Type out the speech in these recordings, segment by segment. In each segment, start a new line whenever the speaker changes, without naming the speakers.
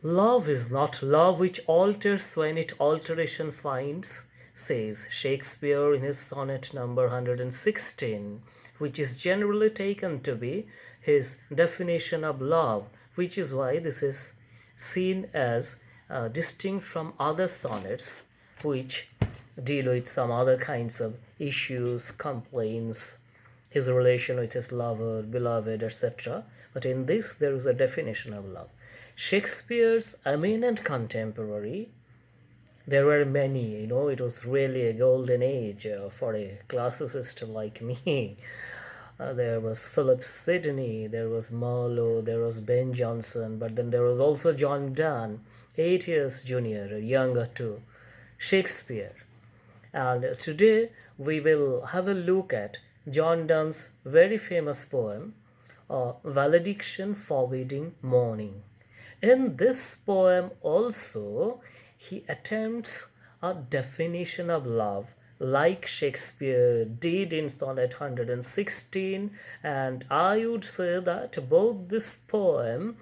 Love is not love which alters when it alteration finds, says Shakespeare in his sonnet number 116, which is generally taken to be his definition of love, which is why this is seen as distinct from other sonnets which deal with some other kinds of issues, complaints, his relation with his lover, beloved, etc. But in this, there is a definition of love. Shakespeare's eminent contemporary, there were many, it was really a golden age for a classicist like me. There was Philip Sidney, there was Marlowe, there was Ben Jonson, but then there was also John Donne, 8 years junior, younger to Shakespeare. And today we will have a look at John Donne's very famous poem, Valediction forbidding mourning. In this poem also, he attempts a definition of love like Shakespeare did in Sonnet 116, and I would say that both this poem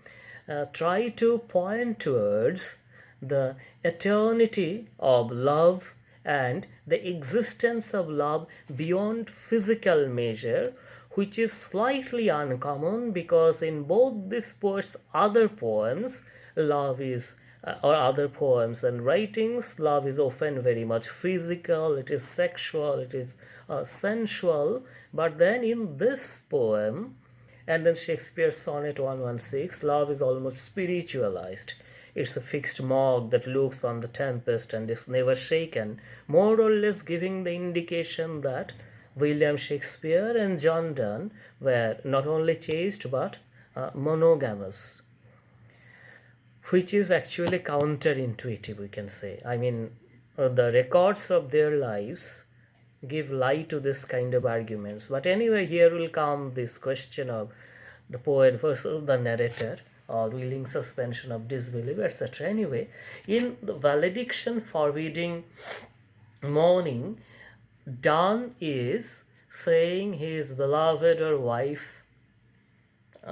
try to point towards the eternity of love and the existence of love beyond physical measure, which is slightly uncommon because in both these poets' other poems, love is or other poems and writings, love is often very much physical, it is sexual, it is sensual. But then in this poem, and then Shakespeare's Sonnet 116, love is almost spiritualized. It's a fixed mark that looks on the tempest and is never shaken, more or less giving the indication that William Shakespeare and John Donne were not only chaste but monogamous, which is actually counterintuitive, we can say. I mean, the records of their lives give light to this kind of arguments. But anyway, here will come this question of the poet versus the narrator, or willing suspension of disbelief, etc. Anyway, in the valediction forbidding mourning, Donne is saying his beloved or wife,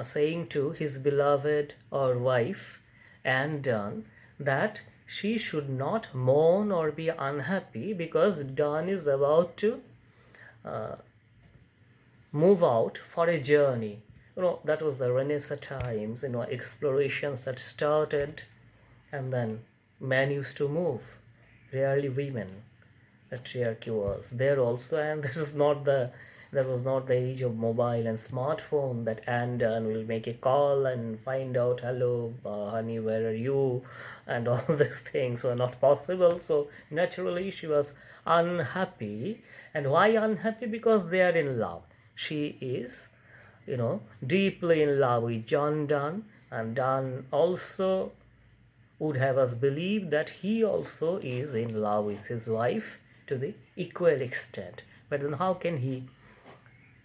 saying to his beloved or wife and Donne that she should not mourn or be unhappy because Donne is about to move out for a journey. That was the Renaissance times, explorations that started, and then men used to move, rarely women. Patriarchy was there also, and that was not the age of mobile and smartphone that Andan will make a call and find out, hello, honey, where are you, and all these things were not possible. So naturally she was unhappy. And why unhappy? Because they are in love. She is, deeply in love with John Donne, and Donne also would have us believe that he also is in love with his wife to the equal extent. But then how can he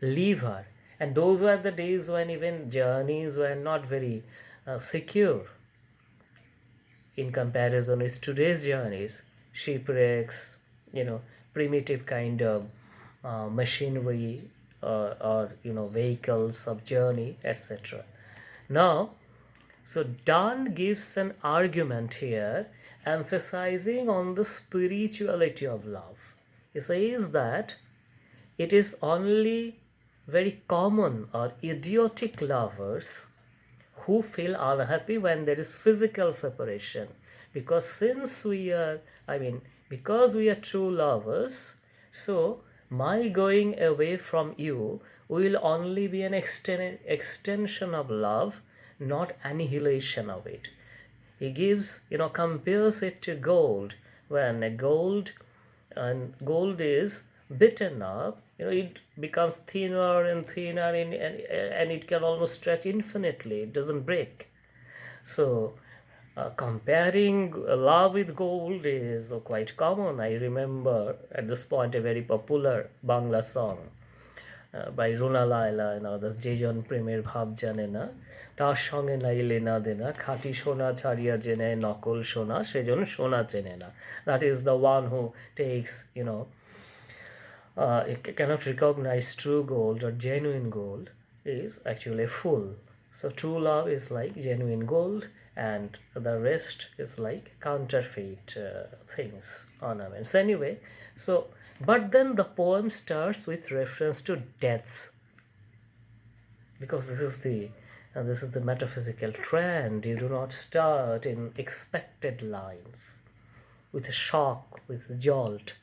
leave her? And those were the days when even journeys were not very secure in comparison with today's journeys. Shipwrecks, primitive kind of machinery, or vehicles of journey, etc. Now, so Donne gives an argument here emphasizing on the spirituality of love. He says that it is only very common or idiotic lovers who feel unhappy when there is physical separation. Because because we are true lovers, so my going away from you will only be an extension of love, not annihilation of it. He gives, compares it to gold. When a gold is bitten up, it becomes thinner and thinner, and it can almost stretch infinitely. It doesn't break. So comparing love with gold is quite common. I remember at this point a very popular Bangla song by Runa Laila and others, যেজন প্রেমের ভাব জানে না তার সঙ্গে নাই লেনা দেনা খাঁটি সোনা ছাড়িয়া জেনে নকল সোনা সেজন সোনা চেনে না. That is the one who takes, cannot recognize true gold or genuine gold is actually a fool. So true love is like genuine gold, and the rest is like counterfeit things, ornaments. Anyway, so but then the poem starts with reference to deaths, because this is the metaphysical trend. You do not start in expected lines with a shock, with a jolt.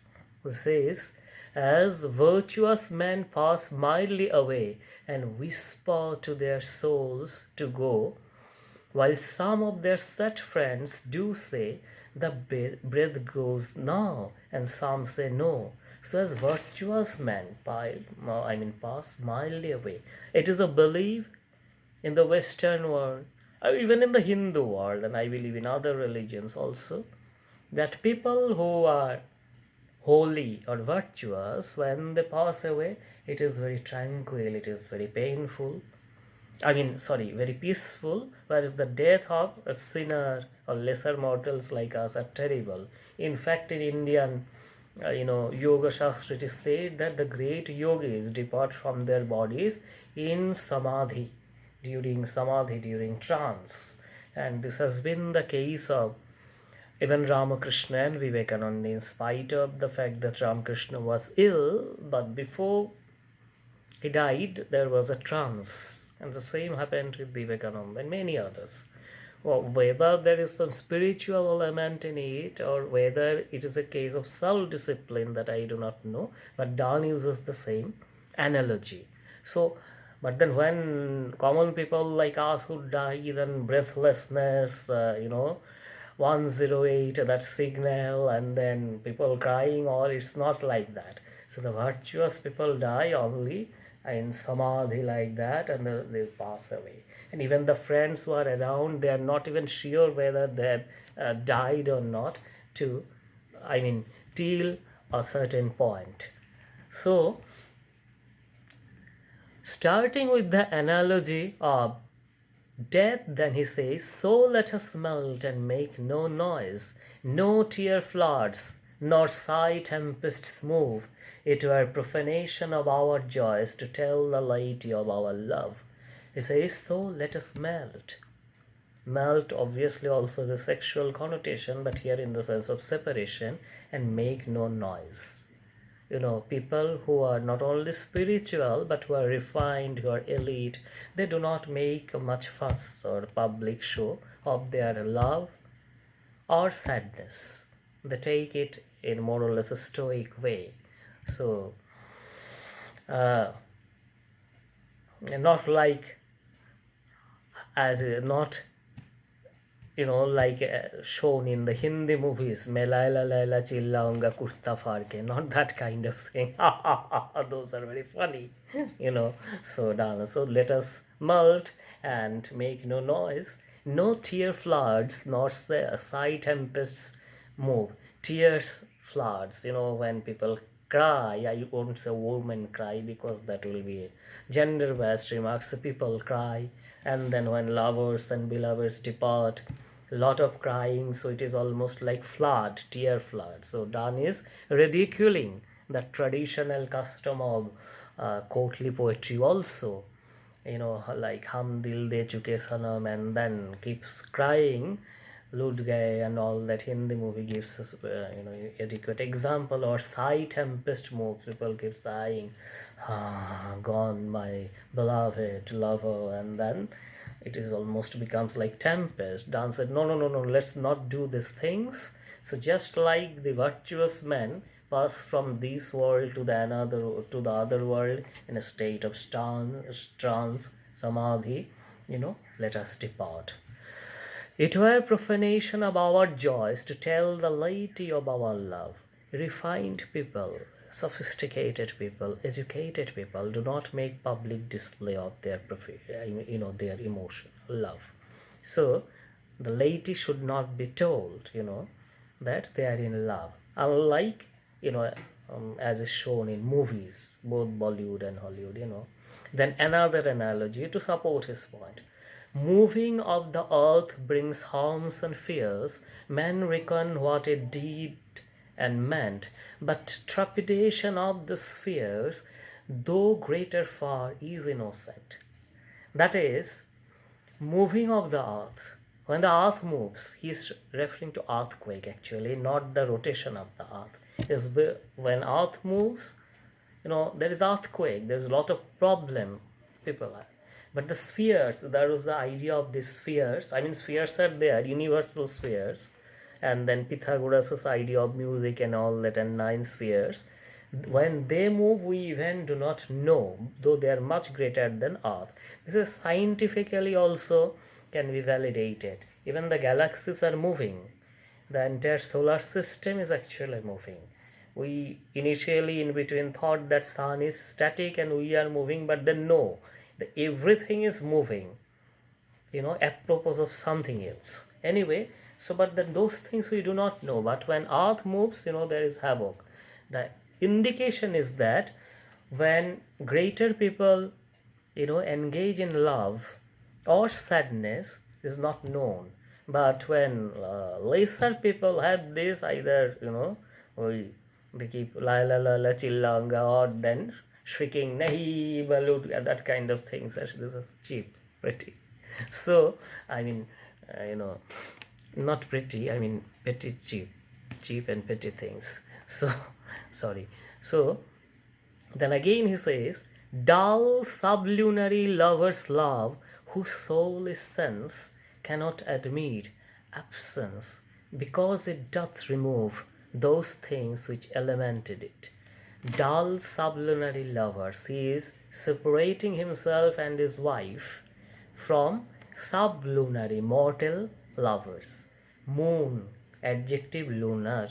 It says, as virtuous men pass mildly away and whisper to their souls to go, while some of their set friends do say the breath goes now, and some say no. So as virtuous men pass mildly away. It is a belief in the Western world, or even in the Hindu world, and I believe in other religions also, that people who are holy or virtuous, when they pass away, it is very tranquil, it is very painful. Very peaceful, whereas the death of a sinner or lesser mortals like us are terrible. In fact, in Indian, Yoga Shastra, it is said that the great yogis depart from their bodies in samadhi, during trance. And this has been the case of even Ramakrishna and Vivekananda, in spite of the fact that Ramakrishna was ill, but before he died, there was a trance. And the same happened with Vivekananda and many others. Well, whether there is some spiritual element in it or whether it is a case of self discipline, that I do not know, but Donne uses the same analogy. So, but then when common people like us who die, then breathlessness, 108, that signal, and then people crying, all, it's not like that. So the virtuous people die only in samadhi like that, and they pass away. And even the friends who are around, they are not even sure whether they have died or not, to till a certain point. So starting with the analogy of death, then he says, so let us melt and make no noise, no tear floods, nor sigh tempests move. It were profanation of our joys to tell the laity of our love. He says, so let us melt. Melt obviously also has a sexual connotation, but here in the sense of separation, and make no noise. People who are not only spiritual but who are refined, who are elite, they do not make much fuss or public show of their love or sadness. They take it in more or less a stoic way. So, not like as not like shown in the Hindi movies, "मैं लायला लायला चिल्लाऊंगा कुर्ता फाड़ के," not that kind of thing. Those are very funny, So, so let us melt and make no noise, no tear floods, nor sigh tempests move. Tears floods, when people cry. I won't say women cry because that will be gender based remarks. People cry, and then when lovers and beloveds depart, lot of crying, so it is almost like flood, tear flood. So Donne is ridiculing the traditional custom of courtly poetry also, like hum dil de chuke sanam, and then keeps crying, lut gaye, and all that. Hindi movie gives us adequate example. Or sigh tempest move, people keep sighing, gone my beloved lover, and then it is almost becomes like tempest. Donne said, no, let's not do these things. So just like the virtuous men pass from this world to the other world in a state of trance, samadhi, let us depart. It were profanation of our joys to tell the laity of our love. Refined people, sophisticated people, educated people do not make public display of their their emotion, love. So the laity should not be told, that they are in love. Unlike, as is shown in movies, both Bollywood and Hollywood. Then another analogy to support his point. Moving of the earth brings harms and fears. Men reckon what it did and meant, but trepidation of the spheres, though greater far, is innocent. That is, moving of the earth, When the earth moves, he's referring to earthquake actually, not the rotation of the earth. When earth moves, there is earthquake, there's a lot of problem people have. But the spheres, there was the idea of these spheres. I mean, spheres are there, universal spheres, and then Pythagoras' idea of music and all that, and 9 spheres. When they move, we even do not know, though they are much greater than Earth. This is scientifically also can be validated. Even the galaxies are moving. The entire solar system is actually moving. We initially in between thought that sun is static and we are moving, but then no, everything is moving, apropos of something else. Anyway, so but then those things we do not know. But when earth moves, there is havoc. The indication is that when greater people, engage in love or sadness is not known. But when lesser people have this, either, we, they keep la la la la chillanga, or then shrieking nahi balut, that kind of things. Actually, this is cheap, pretty. So, I mean, not pretty, I mean petty, cheap and petty things. So, sorry. So, then again he says, dull sublunary lover's love, whose soul is sense, cannot admit absence, because it doth remove those things which elemented it. Dull sublunary lovers, he is separating himself and his wife from sublunary mortal lovers. Moon, adjective lunar.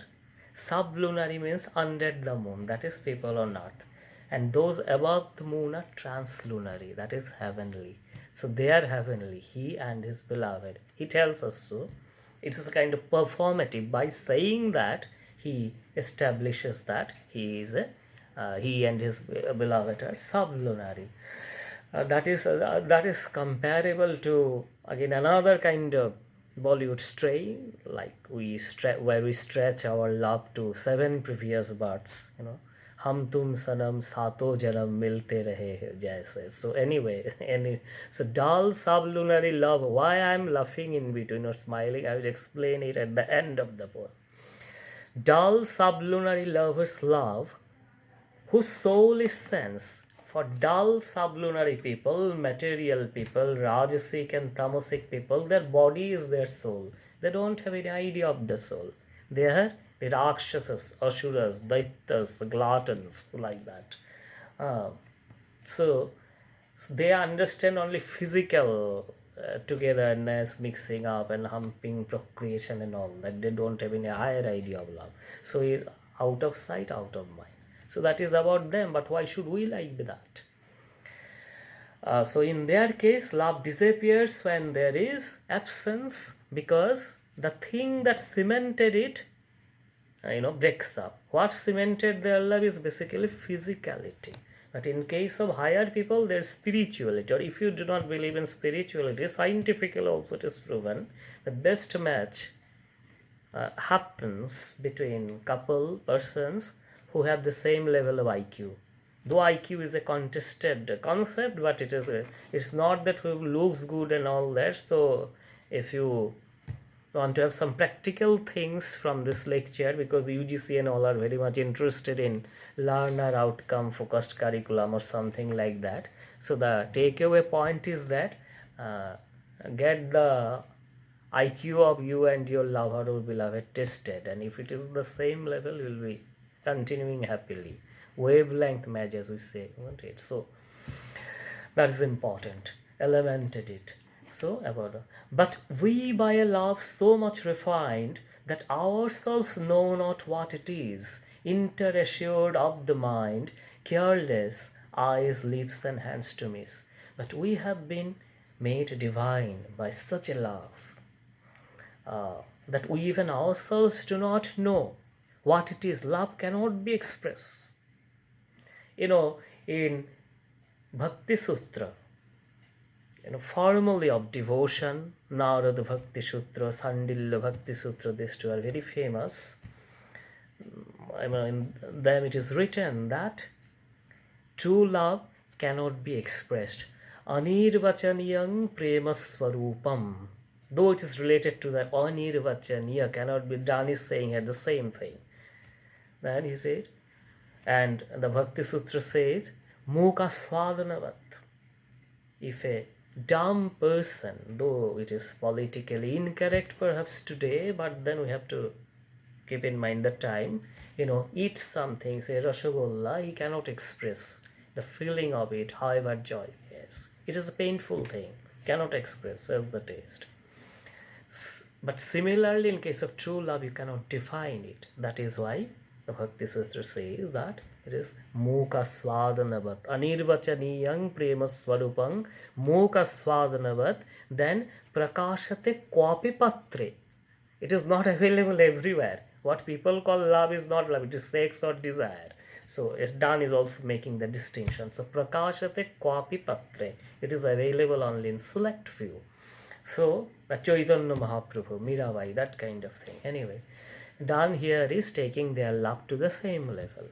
Sublunary means under the moon, that is people on earth. And those above the moon are translunary, that is heavenly. So they are heavenly, he and his beloved. He tells us so. It is a kind of performative. By saying that, he establishes that he and his beloved are sublunary. That is comparable to again another kind of Bollywood strain, like where we stretch our love to 7 previous births. Hum tum sanam sato janam milte rahe jaise. So anyway, so dull sublunary love. Why I'm laughing in between or smiling, I will explain it at the end of the poem. Dull sublunary lover's love, whose soul is sense. For dull sublunary people, material people, rajasic and tamasic people, their body is their soul. They don't have any idea of the soul. They are the rakshasas, asuras, daityas, gluttons, like that. So they understand only physical togetherness, mixing up and humping, procreation and all that. They don't have any higher idea of love. So out of sight, out of mind. So that is about them, but why should we like that? So in their case, love disappears when there is absence, because the thing that cemented it, breaks up. What cemented their love is basically physicality. But in case of higher people, there's spirituality. Or if you do not believe in spirituality, scientifically also it is proven, the best match happens between couple persons who have the same level of IQ. Though IQ is a contested concept, but it's not that who looks good and all that. So if you want to have some practical things from this lecture, because UGC and all are very much interested in learner outcome focused curriculum or something like that. So the takeaway point is that get the IQ of you and your lover or beloved tested, and if it is the same level, you will be continuing happily. Wavelength match, as we say, isn't it? So that is important. Elemented it. So about but we by a love so much refined that ourselves know not what it is, interassured of the mind, careless, eyes, lips, and hands to miss. But we have been made divine by such a love that we even ourselves do not know what it is. Love cannot be expressed. In Bhakti Sutra, formally of devotion, Narada Bhakti Sutra, Sandilya Bhakti Sutra, these two are very famous. In them it is written that true love cannot be expressed. Anirvachaniyam prema swarupam. Though it is related to the anirvachaniya, cannot be, Donne is saying here the same thing. Then he said, and the Bhakti Sutra says, Mukha Swadanavat. If a dumb person, though it is politically incorrect perhaps today, but then we have to keep in mind the time, eats something, say rasgulla, he cannot express the feeling of it, however joy he has. It is a painful thing, cannot express as the taste. But similarly, in case of true love, you cannot define it. That is why the Bhakti Sutra says that it is Mukha Swadanavat. Anirvachaniyang prema swarupang Mukha Swadanavat. Then Prakashate Kwapi Patre. It is not available everywhere. What people call love is not love, it is sex or desire. So Donne is also making the distinction. So Prakashate Kwapi Patre. It is available only in select few. So the Chaitanya Mahaprabhu, Mirabai, that kind of thing. Anyway, Donne here is taking their love to the same level.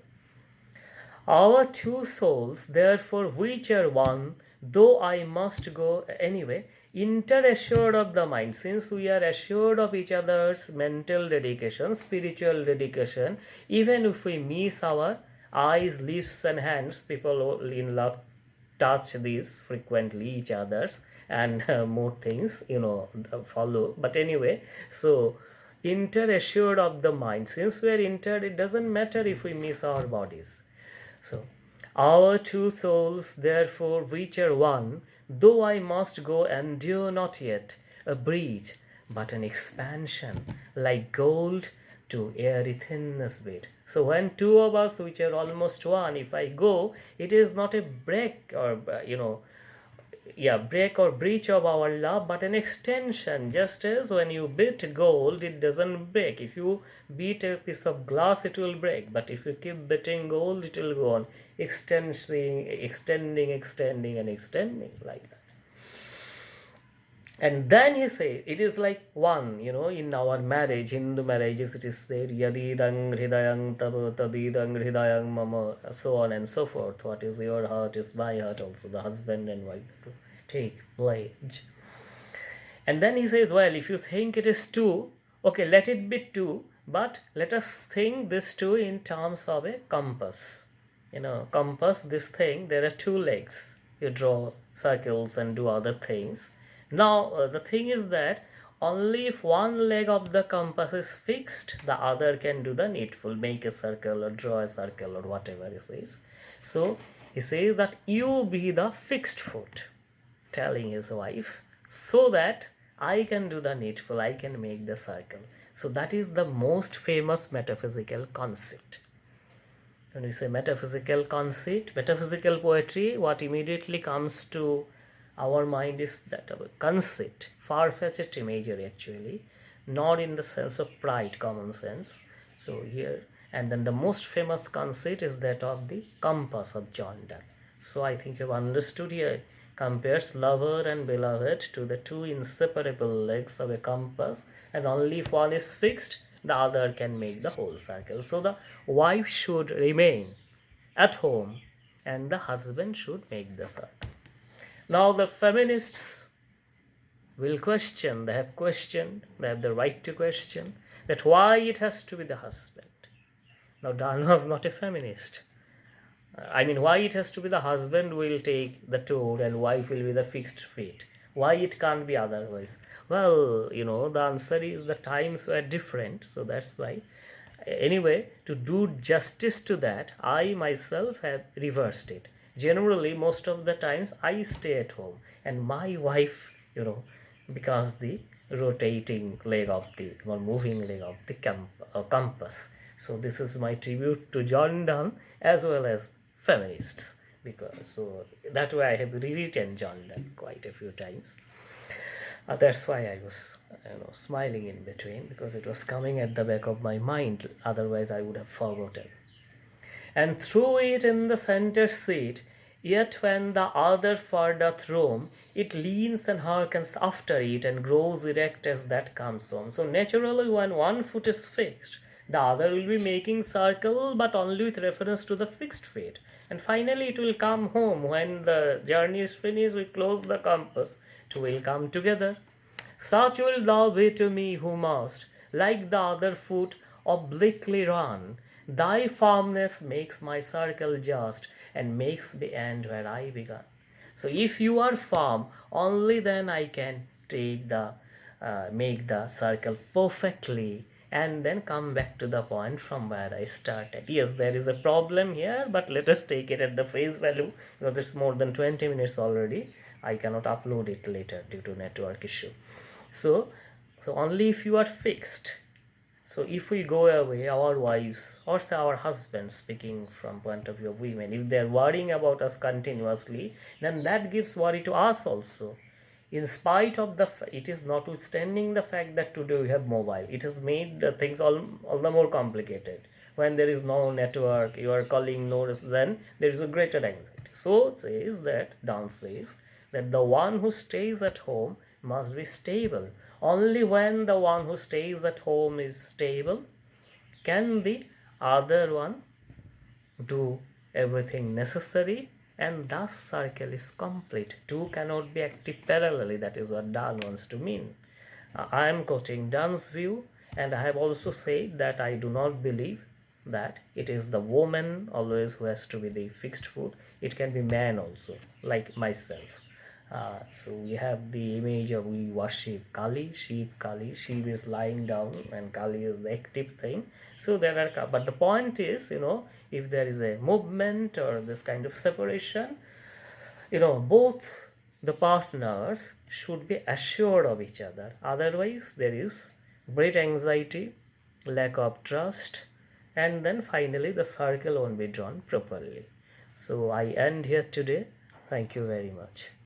Our two souls, therefore, which are one, though I must go anyway, interassured of the mind, since we are assured of each other's mental dedication, spiritual dedication, even if we miss our eyes, lips, and hands, people in love touch these frequently, each other's, and more things, follow. But anyway, so interassured of the mind, since we are inter, it doesn't matter if we miss our bodies. So, our two souls, therefore, which are one, though I must go, endure not yet a breach, but an expansion, like gold to airy thinness bit. So, when two of us, which are almost one, if I go, it is not a break or, break or breach of our love, but an extension. Just as when you beat gold, it doesn't break. If you beat a piece of glass, it will break. But if you keep beating gold, it will go on extending, and extending like that. And then he says, it is like one, in our marriage, Hindu marriages, it is said, Yadidang Hridayang Tadidang Hridayang Mama, so on and so forth. What is your heart is my heart also, the husband and wife take pledge. And then he says, well, if you think it is two, okay, let it be two, but let us think this two in terms of a compass. Compass, this thing, there are two legs. You draw circles and do other things. Now, the thing is that only if one leg of the compass is fixed, the other can do the needful, make a circle or draw a circle or whatever it is. So, he says that you be the fixed foot, telling his wife, so that I can do the needful, I can make the circle. So, that is the most famous metaphysical concept. When we say metaphysical conceit, metaphysical poetry, what immediately comes to our mind is that of a conceit, far-fetched imagery actually, not in the sense of pride, common sense. So here, and then the most famous conceit is that of the compass of John Donne. So I think you've understood here, compares lover and beloved to the two inseparable legs of a compass, and only if one is fixed, the other can make the whole circle. So the wife should remain at home and the husband should make the circle. Now the feminists will question, they have questioned, they have the right to question, that why it has to be the husband. Now Donne was not a feminist. Why it has to be the husband will take the tour and wife will be the fixed feet. Why it can't be otherwise? Well, the answer is the times were different, so that's why. Anyway, to do justice to that, I myself have reversed it. Generally, most of the times, I stay at home and my wife, becomes the rotating leg of the, or moving leg of the compass. So this is my tribute to John Donne as well as feminists, because so that way I have rewritten John Donne quite a few times. That's why I was smiling in between, because it was coming at the back of my mind, otherwise I would have forgotten. And threw it in the center seat, yet when the other far doth roam, it leans and hearkens after it and grows erect as that comes home. So naturally, when one foot is fixed, the other will be making circle, but only with reference to the fixed feet. And finally, it will come home. When the journey is finished, we close the compass, it will come together. Such wilt thou be to me who must, like the other foot, obliquely run. Thy firmness makes my circle just, and makes the end where I began. So if you are firm, only then I can make the circle perfectly and then come back to the point from where I started. Yes, there is a problem here, but let us take it at the face value because it's more than 20 minutes already. I cannot upload it later due to network issue. So, so only if you are fixed. So if we go away, our wives or say our husbands, speaking from point of view of women, if they're worrying about us continuously, then that gives worry to us also. In spite of it is notwithstanding the fact that today we have mobile, it has made the things all the more complicated. When there is no network, you are calling no, then there is a greater anxiety. So it says that Donne says that the one who stays at home must be stable. Only when the one who stays at home is stable can the other one do everything necessary, and thus circle is complete. Two cannot be active parallelly. That is what Donne wants to mean. I am quoting Donne's view, and I have also said that I do not believe that it is the woman always who has to be the fixed foot. It can be man also, like myself. So we have the image of we worship Kali, sheep Kali. Sheep is lying down and Kali is the active thing. So there are, but the point is, if there is a movement or this kind of separation, both the partners should be assured of each other. Otherwise, there is great anxiety, lack of trust, and then finally the circle won't be drawn properly. So I end here today. Thank you very much.